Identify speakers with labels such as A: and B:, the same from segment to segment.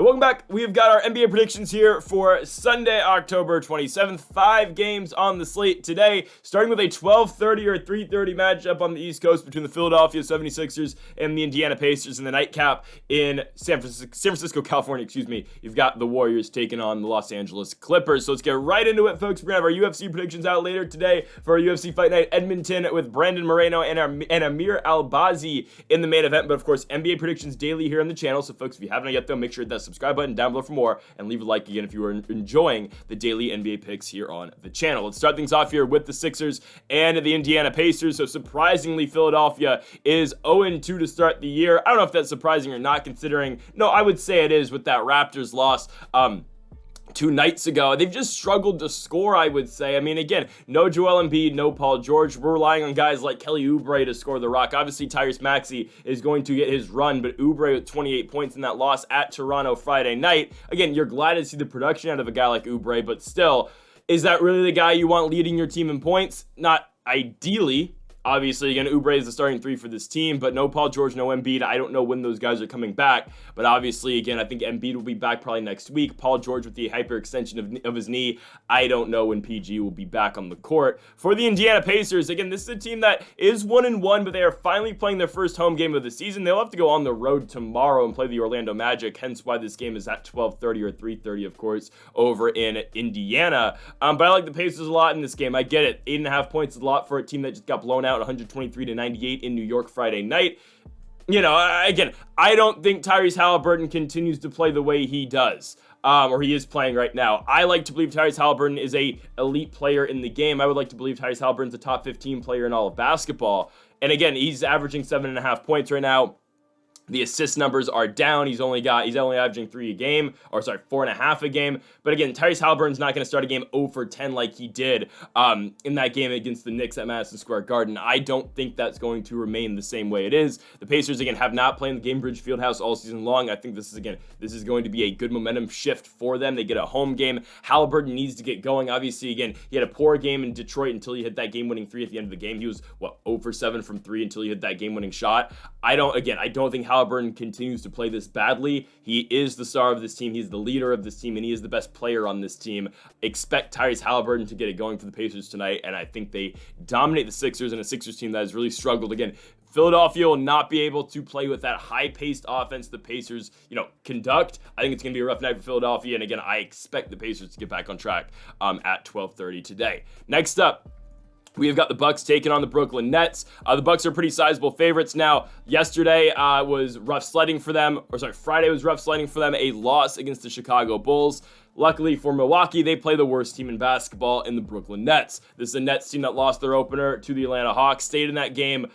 A: And welcome back. We've got our NBA predictions here for Sunday, October 27th. 5 games on the slate today, starting with a 12:30 or 3:30 matchup on the East Coast between the Philadelphia 76ers and the Indiana Pacers in the nightcap in San Francisco, California. You've got the Warriors taking on the Los Angeles Clippers. So let's get right into it, folks. We're going to have our UFC predictions out later today for our UFC Fight Night Edmonton with Brandon Moreno and Amir Albazi in the main event. But of course, NBA predictions daily here on the channel. So folks, if you haven't yet, though, make sure to hit that subscribe button down below for more and leave a like again if you are enjoying the daily NBA picks here on the channel. Let's start things off here with the Sixers and the Indiana Pacers. So surprisingly, Philadelphia is 0-2 to start the year. I don't know if that's surprising or not, considering, no, I would say it is with that Raptors loss 2 nights ago. They've just struggled to score, I would say. I mean, again, no Joel Embiid, no Paul George. We're relying on guys like Kelly Oubre to score the rock. Obviously, Tyrese Maxey is going to get his run, but Oubre with 28 points in that loss at Toronto Friday night. Again, you're glad to see the production out of a guy like Oubre, but still, is that really the guy you want leading your team in points? Not ideally. Obviously, again, Oubre is the starting 3 for this team, but no Paul George, no Embiid. I don't know when those guys are coming back, but obviously, again, I think Embiid will be back probably next week. Paul George with the hyperextension of his knee. I don't know when PG will be back on the court. For the Indiana Pacers, again, this is a team that is 1-1, but they are finally playing their first home game of the season. They'll have to go on the road tomorrow and play the Orlando Magic, hence why this game is at 12:30 or 3:30, of course, over in Indiana. But I like the Pacers a lot in this game. I get it. 8.5 points is a lot for a team that just got blown out 123-98 in New York Friday night. You know, again, I don't think Tyrese Halliburton continues to play the way he does, or he is playing right now. I like to believe Tyrese Halliburton is a elite player in the game. I would like to believe Tyrese Halliburton's a top 15 player in all of basketball. And again, he's averaging 7.5 points right now. The assist numbers are down. He's only averaging 4.5 a game. But again, Tyrese Halliburton's not going to start a game 0 for 10 like he did in that game against the Knicks at Madison Square Garden. I don't think that's going to remain the same way it is. The Pacers, again, have not played in the Gainbridge Fieldhouse all season long. I think this is going to be a good momentum shift for them. They get a home game. Halliburton needs to get going. Obviously, again, he had a poor game in Detroit until he hit that game-winning 3 at the end of the game. He was, 0 for 7 from 3 until he hit that game-winning shot. I don't think Halliburton continues to play this badly. He is the star of this team. He's the leader of this team, and he is the best player on this team. Expect Tyrese Halliburton to get it going for the Pacers tonight, and I think they dominate the Sixers, and a Sixers team that has really struggled. Again, Philadelphia will not be able to play with that high-paced offense the Pacers, conduct. I think it's going to be a rough night for Philadelphia, and again, I expect the Pacers to get back on track at 12:30 today. Next up, we have got the Bucks taking on the Brooklyn Nets. The Bucks are pretty sizable favorites now. Yesterday was rough sledding for them, Friday was rough sledding for them, a loss against the Chicago Bulls. Luckily for Milwaukee, they play the worst team in basketball in the Brooklyn Nets. This is a Nets team that lost their opener to the Atlanta Hawks, stayed in that game,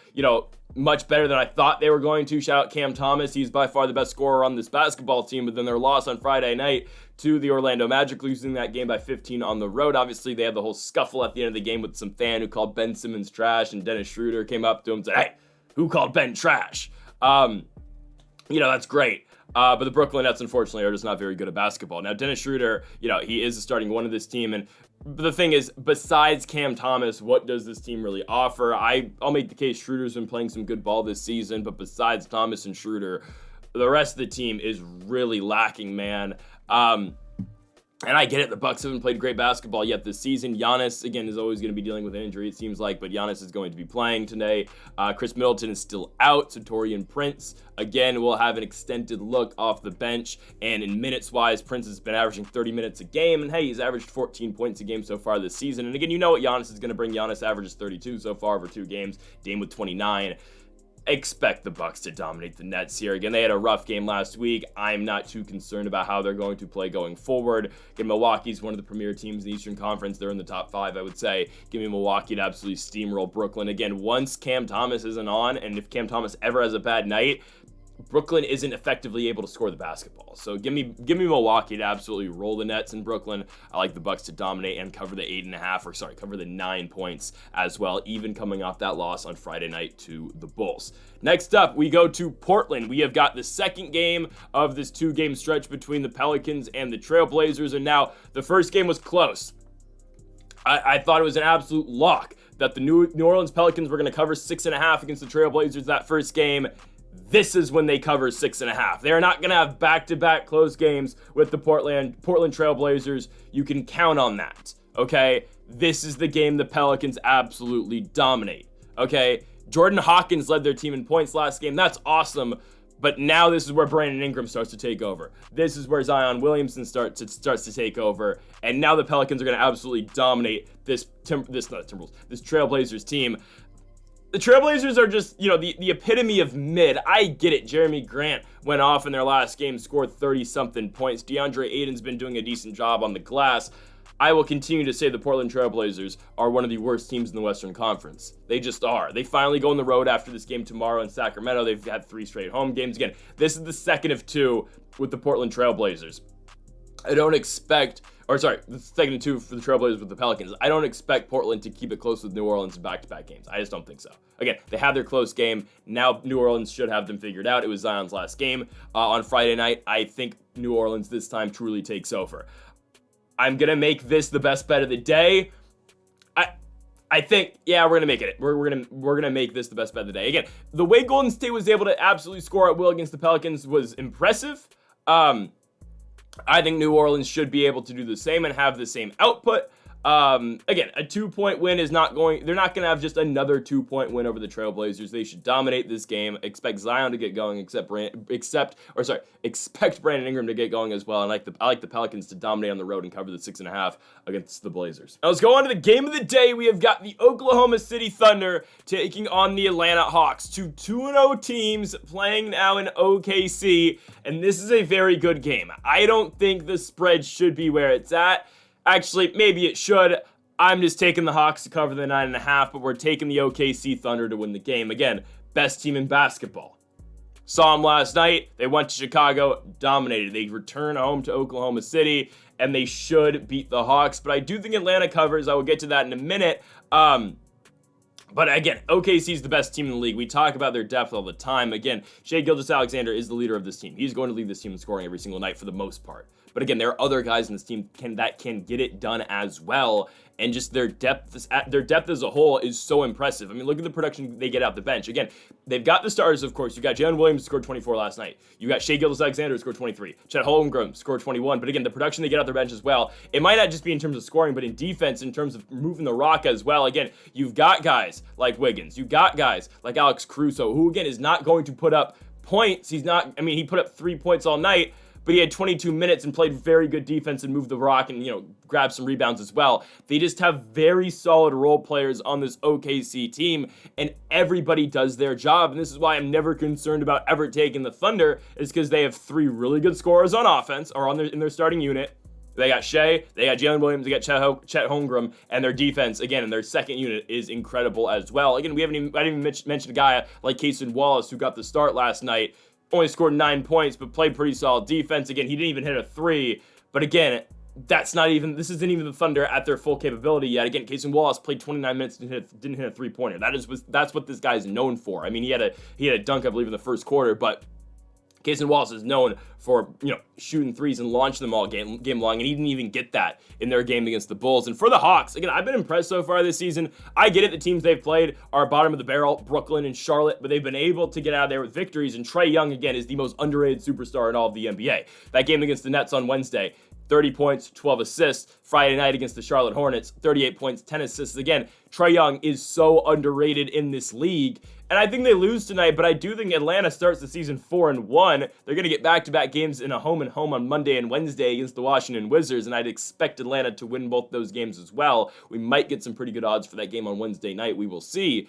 A: much better than I thought they were going to. Shout out Cam Thomas. He's by far the best scorer on this basketball team, but then their loss on Friday night to the Orlando Magic, losing that game by 15 on the road. Obviously, they had the whole scuffle at the end of the game with some fan who called Ben Simmons trash, and Dennis Schroeder came up to him and said, "Hey, who called Ben trash?" That's great. But the Brooklyn Nets, unfortunately, are just not very good at basketball. Now, Dennis Schroeder, he is the starting one of this team. And the thing is, besides Cam Thomas, what does this team really offer? I'll make the case Schroeder's been playing some good ball this season, but besides Thomas and Schroeder, the rest of the team is really lacking, man. And I get it, the Bucks haven't played great basketball yet this season. Giannis, again, is always going to be dealing with an injury, it seems like, but Giannis is going to be playing today. Chris Middleton is still out, so Taurean Prince, again, will have an extended look off the bench, and in minutes-wise, Prince has been averaging 30 minutes a game, and hey, he's averaged 14 points a game so far this season, and again, you know what Giannis is going to bring. Giannis averages 32 so far over 2 games, Dame with 29. Expect the Bucks to dominate the Nets here. Again, they had a rough game last week. I'm not too concerned about how they're going to play going forward. Again, Milwaukee's one of the premier teams in the Eastern Conference. They're in the top 5, I would say. Give me Milwaukee to absolutely steamroll Brooklyn. Again, once Cam Thomas isn't on, and if Cam Thomas ever has a bad night, Brooklyn isn't effectively able to score the basketball. So give me Milwaukee to absolutely roll the Nets in Brooklyn. I like the Bucks to dominate and cover the 9 points as well, even coming off that loss on Friday night to the Bulls. Next up, we go to Portland. We have got the second game of this 2-game stretch between the Pelicans and the Trail Blazers, and now the first game was close. I thought it was an absolute lock that the New Orleans Pelicans were going to cover 6.5 against the Trail Blazers that first game. this is when they cover 6.5. They're not going to have back-to-back close games with the Portland Trail Blazers. You can count on that, okay? This is the game the Pelicans absolutely dominate, okay? Jordan Hawkins led their team in points last game. That's awesome. But now this is where Brandon Ingram starts to take over. This is where Zion Williamson starts to take over. And now the Pelicans are going to absolutely dominate this Trailblazers team. The Trailblazers are just, the epitome of mid. I get it. Jeremy Grant went off in their last game, scored 30-something points. DeAndre Ayton's been doing a decent job on the glass. I will continue to say the Portland Trailblazers are one of the worst teams in the Western Conference. They just are. They finally go on the road after this game tomorrow in Sacramento. They've had 3 straight home games. Again, this is the second of 2 with the Portland Trailblazers. The second of 2 for the Trailblazers with the Pelicans. I don't expect Portland to keep it close with New Orleans in back-to-back games. I just don't think so. Again, they had their close game. Now New Orleans should have them figured out. It was Zion's last game on Friday night. I think New Orleans this time truly takes over. I'm going to make this the best bet of the day. I think, we're going to make it. We're going to make this the best bet of the day. Again, the way Golden State was able to absolutely score at will against the Pelicans was impressive. I think New Orleans should be able to do the same and have the same output. Again, a 2-point win is not going, they're not going to have just another 2-point win over the Trailblazers. They should dominate this game. Expect Zion to get going, expect Brandon Ingram to get going as well. And I like the Pelicans to dominate on the road and cover the 6.5 against the Blazers. Now let's go on to the game of the day. We have got the Oklahoma City Thunder taking on the Atlanta Hawks. 2-2-0 teams playing now in OKC. And this is a very good game. I don't think the spread should be where it's at. Actually, maybe it should. I'm just taking the Hawks to cover the 9.5, but we're taking the OKC Thunder to win the game. Again, best team in basketball. Saw them last night. They went to Chicago, dominated. They return home to Oklahoma City, and they should beat the Hawks. But I do think Atlanta covers. I will get to that in a minute. But again, OKC is the best team in the league. We talk about their depth all the time. Again, Shai Gilgeous-Alexander is the leader of this team. He's going to lead this team in scoring every single night for the most part. But again, there are other guys in this team that can get it done as well. And just their depth as a whole is so impressive. I mean, look at the production they get out the bench. Again, they've got the starters, of course. You got Jalen Williams, who scored 24 last night. You got Shai Gilgeous-Alexander, who scored 23. Chet Holmgren scored 21. But again, the production they get out their bench as well. It might not just be in terms of scoring, but in defense, in terms of moving the rock as well. Again, you've got guys like Wiggins. You've got guys like Alex Caruso, who again is not going to put up points. He put up 3 points all night, but he had 22 minutes and played very good defense and moved the rock and, grabbed some rebounds as well. They just have very solid role players on this OKC team, and everybody does their job. And this is why I'm never concerned about ever taking the Thunder, is because they have 3 really good scorers on offense, or in their starting unit. They got Shai, they got Jalen Williams, they got Chet Holmgren, and their defense, again, in their second unit is incredible as well. Again, I didn't even mention a guy like Cason Wallace, who got the start last night. Only scored 9 points, but played pretty solid defense. Again, he didn't even hit a 3. But again, this isn't even the Thunder at their full capability yet. Again, Cason Wallace played 29 minutes and didn't hit a 3-pointer. That's what this guy is known for. I mean, he had a dunk, I believe, in the first quarter, but Cason Wallace is known for, shooting threes and launching them all game long, and he didn't even get that in their game against the Bulls. And for the Hawks, again, I've been impressed so far this season. I get it, the teams they've played are bottom of the barrel, Brooklyn and Charlotte, but they've been able to get out of there with victories, and Trae Young, again, is the most underrated superstar in all of the NBA. That game against the Nets on Wednesday, 30 points, 12 assists. Friday night against the Charlotte Hornets, 38 points, 10 assists. Again, Trae Young is so underrated in this league. And I think they lose tonight, but I do think Atlanta starts the season 4-1. They're going to get back-to-back games in a home and home on Monday and Wednesday against the Washington Wizards, and I'd expect Atlanta to win both those games as well. We might get some pretty good odds for that game on Wednesday night. We will see.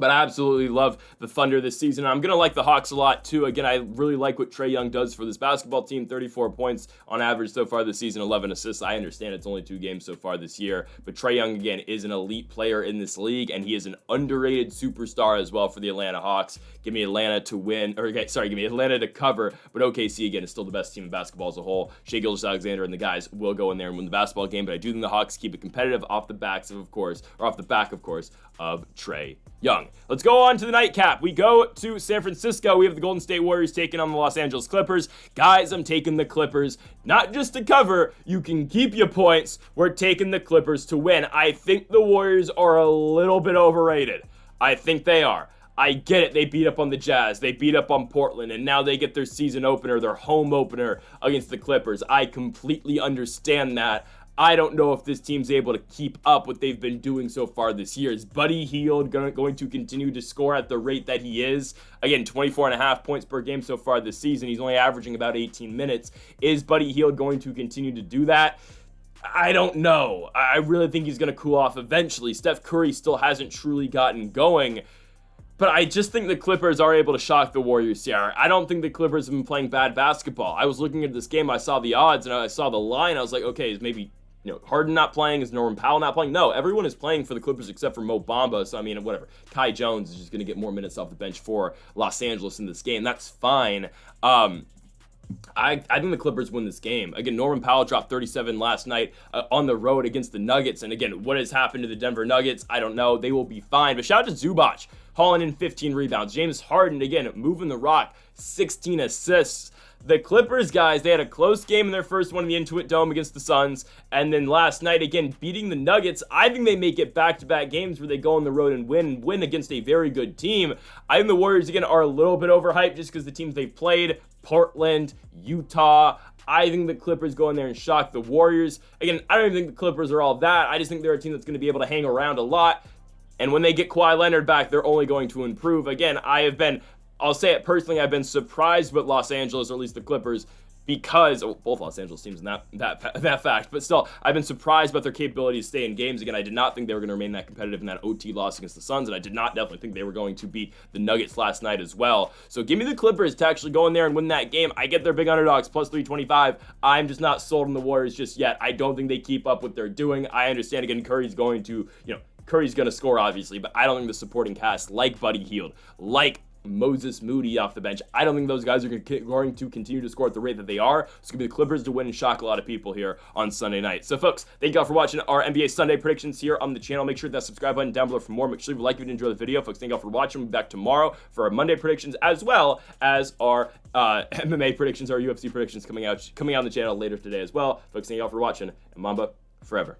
A: But I absolutely love the Thunder this season. I'm going to like the Hawks a lot, too. Again, I really like what Trae Young does for this basketball team. 34 points on average so far this season, 11 assists. I understand it's only 2 games so far this year. But Trae Young, again, is an elite player in this league, and he is an underrated superstar as well for the Atlanta Hawks. Give me Atlanta to win, give me Atlanta to cover. But OKC, again, is still the best team in basketball as a whole. Shai Gilgeous-Alexander and the guys will go in there and win the basketball game. But I do think the Hawks keep it competitive off the back, of course, of Trae Young. Let's go on to the nightcap. We go to San Francisco. We have the Golden State Warriors taking on the Los Angeles Clippers. Guys, I'm taking the Clippers, not just to cover. You can keep your points. We're taking the Clippers to win. I think the Warriors are a little bit overrated. I think they are. I get it. They beat up on the Jazz. They beat up on Portland. And now they get their season opener, their home opener against the Clippers. I completely understand that. I don't know if this team's able to keep up what they've been doing so far this year. Is Buddy Hield going to continue to score at the rate that he is? Again, 24.5 points per game so far this season. He's only averaging about 18 minutes. Is Buddy Hield going to continue to do that? I don't know. I really think he's going to cool off eventually. Steph Curry still hasn't truly gotten going. But I just think the Clippers are able to shock the Warriors here. I don't think the Clippers have been playing bad basketball. I was looking at this game. I saw the odds and I saw the line. I was like, okay, is maybe Harden not playing? Is Norman Powell not playing? No, everyone is playing for the Clippers except for Mo Bamba. So, I mean, whatever. Kai Jones is just going to get more minutes off the bench for Los Angeles in this game. That's fine. I think the Clippers win this game. Again, Norman Powell dropped 37 last night on the road against the Nuggets. And again, what has happened to the Denver Nuggets? I don't know. They will be fine. But shout out to Zubac, hauling in 15 rebounds. James Harden, again, moving the rock, 16 assists. The Clippers, guys, they had a close game in their first one in the Intuit Dome against the Suns. And then last night, again, beating the Nuggets. I think they make it back-to-back games where they go on the road and win against a very good team. I think the Warriors, again, are a little bit overhyped just because the teams they've played, Portland, Utah. I think the Clippers go in there and shock the Warriors. Again, I don't even think the Clippers are all that. I just think they're a team that's going to be able to hang around a lot. And when they get Kawhi Leonard back, they're only going to improve. Again, I'll say it personally, I've been surprised with Los Angeles, or at least the Clippers, because both Los Angeles teams in that fact, but still, I've been surprised about their capability to stay in games. Again, I did not think they were going to remain that competitive in that OT loss against the Suns, and I did not definitely think they were going to beat the Nuggets last night as well. So give me the Clippers to actually go in there and win that game. I get their big underdogs, plus 325. I'm just not sold on the Warriors just yet. I don't think they keep up what they're doing. I understand, again, Curry's going to score, obviously, but I don't think the supporting cast, like Buddy Hield, like Moses Moody off the bench, I don't think those guys are going to continue to score at the rate that they are. It's going to be the Clippers to win and shock a lot of people here on Sunday night. So, folks, thank you all for watching our NBA Sunday predictions here on the channel. Make sure to hit that subscribe button down below for more. Make sure you like if you enjoy the video. Folks, thank you all for watching. We'll be back tomorrow for our Monday predictions, as well as our MMA predictions, our UFC predictions coming out on the channel later today as well. Folks, thank you all for watching, and Mamba forever.